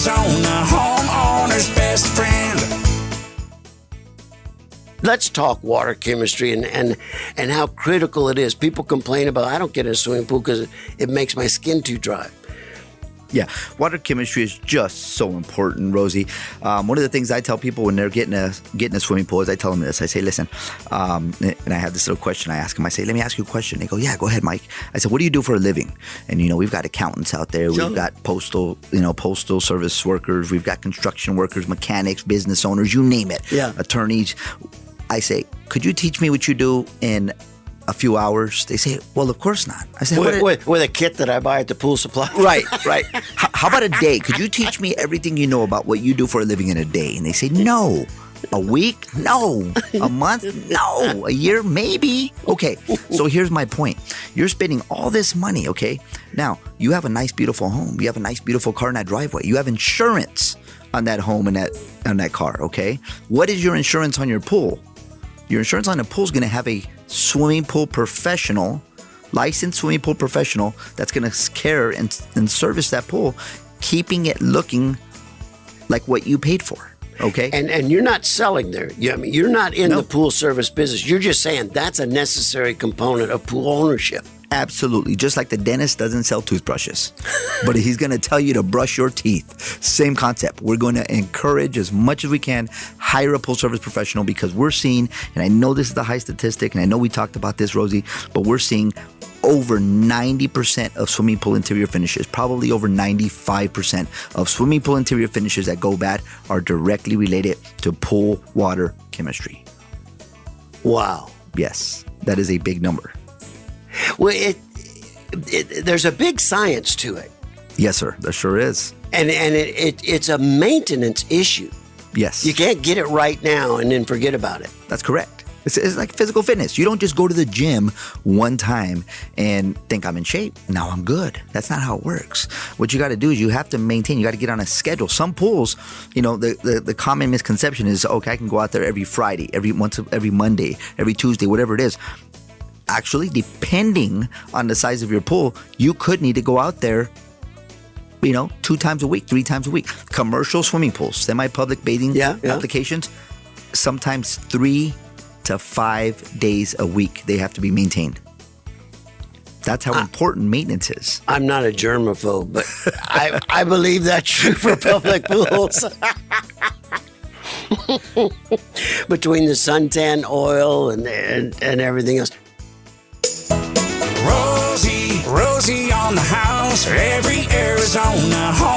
Arizona, homeowner's best friend. Let's talk water chemistry and how critical it is. People complain about, I don't get in a swimming pool because it makes my skin too dry. Yeah, water chemistry is just so important, Rosie. One of the things I tell people when they're getting a swimming pool is I tell them this. I say, listen, and I have this little question I ask them. I say, let me ask you a question. They go, yeah, go ahead, Mike. I said, what do you do for a living? And, we've got accountants out there. Sure. We've got postal service workers. We've got construction workers, mechanics, business owners, you name it. Yeah. Attorneys. I say, could you teach me what you do in a few hours? They say, well, of course not. I said, with a kit that I buy at the pool supply. Right. How about a day? Could you teach me everything you know about what you do for a living in a day? And they say, no. A week? No. A month? No. A year? Maybe. Okay. So here's my point. You're spending all this money, okay? Now, you have a nice, beautiful home. You have a nice, beautiful car in that driveway. You have insurance on that home and on that car, okay? What is your insurance on your pool? Your insurance on the pool is going to have a swimming pool professional, licensed swimming pool professional that's going to care and service that pool, keeping it looking like what you paid for. Okay. And you're not selling there. You're not in the pool service business. You're just saying that's a necessary component of pool ownership. Absolutely. Just like the dentist doesn't sell toothbrushes, but he's going to tell you to brush your teeth. Same concept. We're going to encourage as much as we can, hire a pool service professional because we're seeing, and I know this is the high statistic, and I know we talked about this, Rosie, but we're seeing over 90% of swimming pool interior finishes, probably over 95% of swimming pool interior finishes that go bad are directly related to pool water chemistry. Wow. Yes, that is a big number. Well, there's a big science to it. Yes, sir. There sure is. And it's a maintenance issue. Yes. You can't get it right now and then forget about it. That's correct. It's like physical fitness. You don't just go to the gym one time and think I'm in shape. Now I'm good. That's not how it works. What you got to do is you have to maintain. You got to get on a schedule. Some pools, the common misconception is, okay, I can go out there every Friday, every Monday, every Tuesday, whatever it is. Actually, depending on the size of your pool, you could need to go out there, 2 times a week, 3 times a week. Commercial swimming pools, semi-public bathing applications, sometimes 3 to 5 days a week they have to be maintained. That's how important maintenance is. I'm not a germaphobe, but I believe that's true for public pools. Between the suntan oil and everything else. Rosie on the house, every Arizona home.